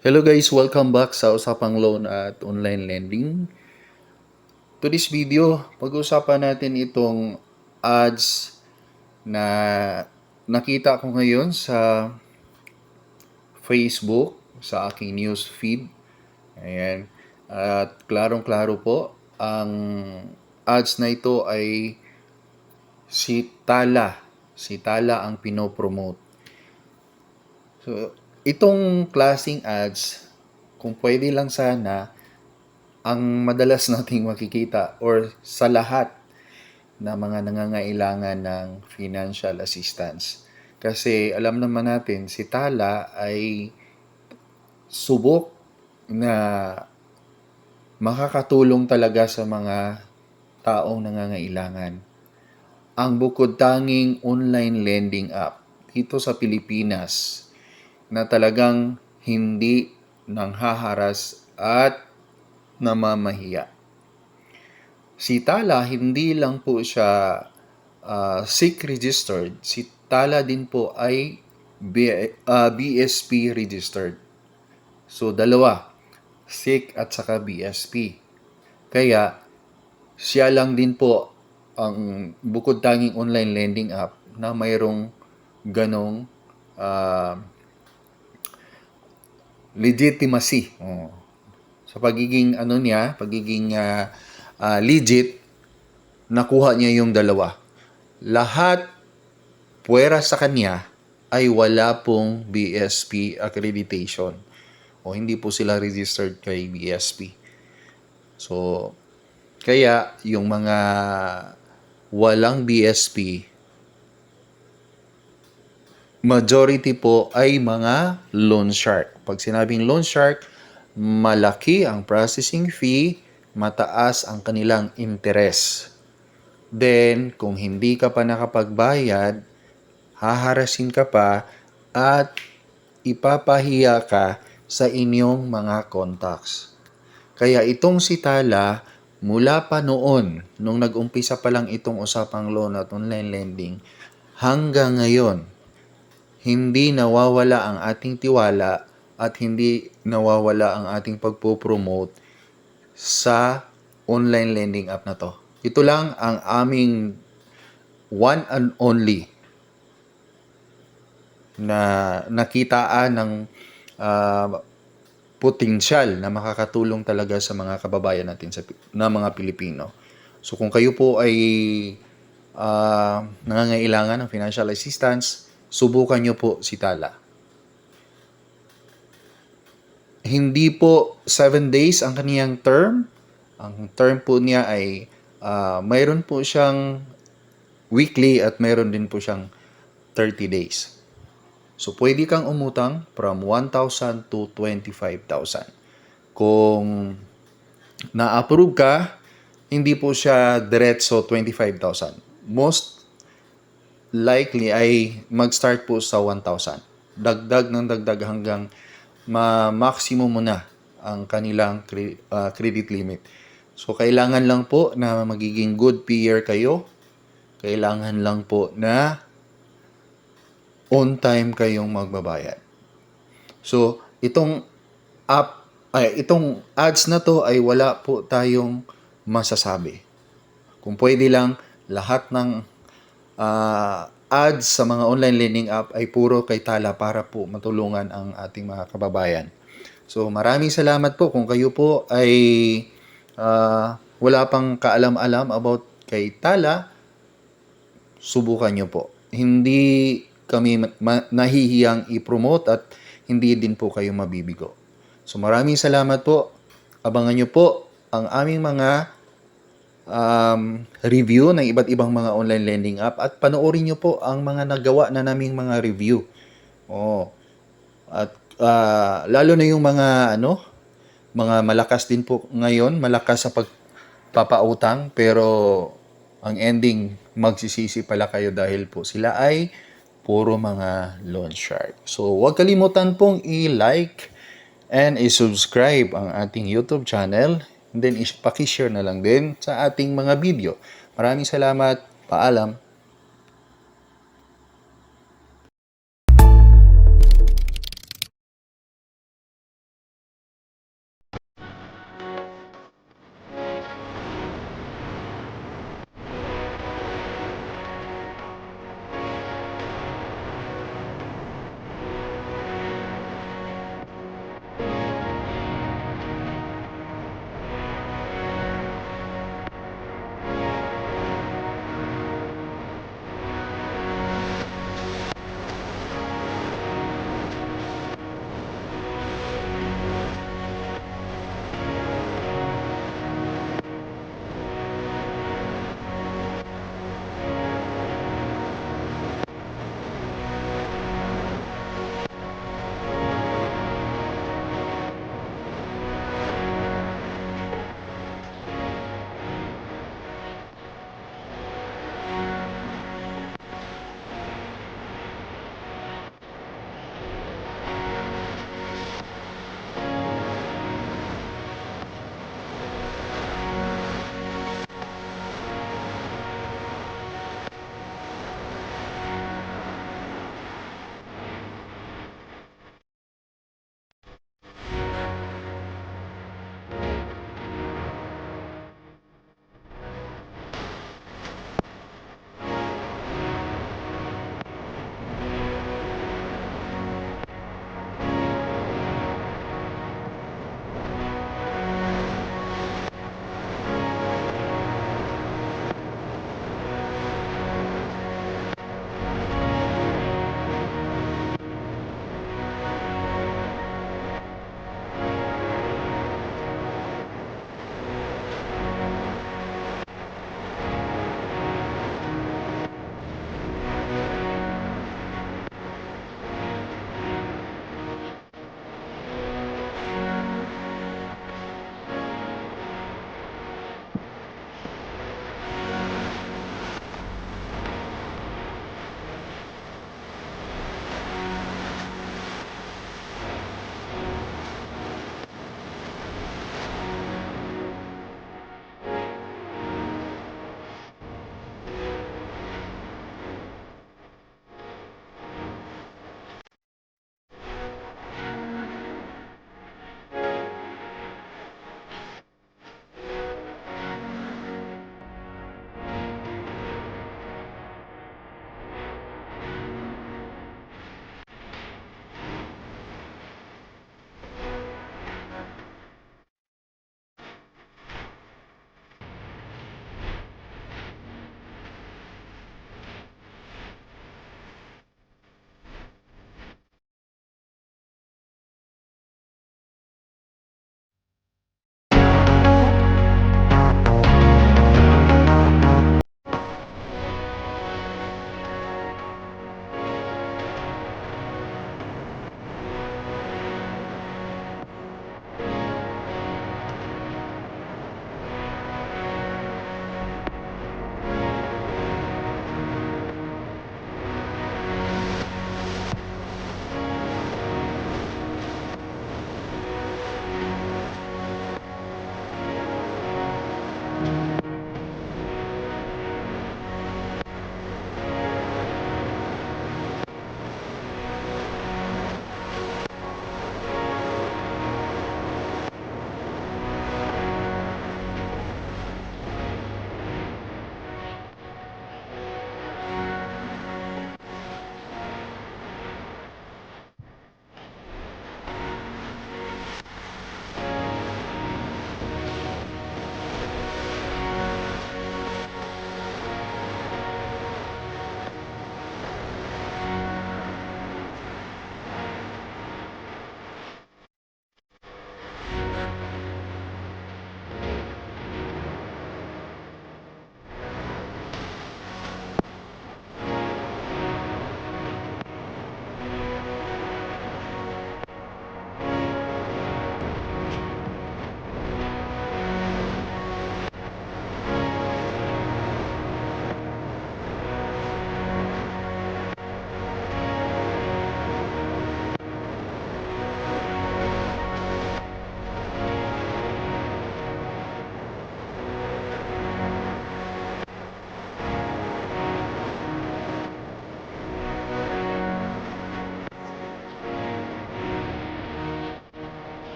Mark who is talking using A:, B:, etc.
A: Hello guys, welcome back sa Usapang Loan at Online Lending. To this video, pag-usapan natin itong ads na nakita ko ngayon sa Facebook, sa aking news feed. Ayan. At klarong-klaro po, ang ads na ito ay si Tala. Si Tala ang pinopromote. So, itong klaseng ads, kung pwede lang sana, ang madalas nating makikita or sa lahat na mga nangangailangan ng financial assistance. Kasi alam naman natin, si Tala ay subok na makakatulong talaga sa mga taong nangangailangan. Ang bukod tanging online lending app dito sa Pilipinas na talagang hindi nanghaharas at namamahiya. Si Tala, hindi lang po siya SIC registered. Si Tala din po ay BSP registered. So, dalawa. SIC at saka BSP. Kaya, siya lang din po ang bukod tanging online lending app na mayroong ganong legitimacy. Sa pagiging legit, nakuha niya yung dalawa. Lahat puwera sa kanya ay wala pong BSP accreditation o hindi po sila registered kay BSP. So, kaya yung mga walang BSP, majority po ay mga loan shark. Pag sinabing loan shark, malaki ang processing fee, mataas ang kanilang interest. Then, kung hindi ka pa nakapagbayad, haharasin ka pa at ipapahiya ka sa inyong mga contacts. Kaya itong si Tala, mula pa noon, nung nag-umpisa pa lang itong usapang loan at online lending, hanggang ngayon, hindi nawawala ang ating tiwala at hindi nawawala ang ating pagpo-promote sa online lending app na to. Ito lang ang aming one and only na nakitaan ng potensyal na makakatulong talaga sa mga kababayan natin na mga Pilipino. So kung kayo po ay nangangailangan ng financial assistance, subukan nyo po si Tala. Hindi po 7 days ang kaniyang term. Ang term po niya ay mayroon po siyang weekly at mayroon din po siyang 30 days. So, pwede kang umutang from 1,000 to 25,000. Kung na-approve ka, hindi po siya diretso 25,000. Most likely ay mag-start po sa 1,000. Dagdag ng dagdag hanggang maximum mo na ang kanilang credit limit. So, kailangan lang po na magiging good payer kayo. Kailangan lang po na on time kayong magbabayad. So, itong ads na to ay wala po tayong masasabi. Kung pwede lang, lahat ng ads sa mga online lending app ay puro kay Tala para po matulungan ang ating mga kababayan. So, maraming salamat po kung kayo po ay wala pang kaalam-alam about kay Tala, subukan nyo po. Hindi kami nahihiyang i-promote at hindi din po kayo mabibigo. So maraming salamat po. Abangan nyo po ang aming mga review ng iba't ibang mga online lending app at panoorin nyo po ang mga nagawa na naming mga review. At lalo na yung mga mga malakas din po ngayon, malakas sa pagpapautang, pero ang ending magsisisi pala kayo dahil po sila ay puro mga loan shark. So, huwag kalimutan pong i-like and i-subscribe ang ating YouTube channel. And then, paki-share na lang din sa ating mga video. Maraming salamat. Paalam.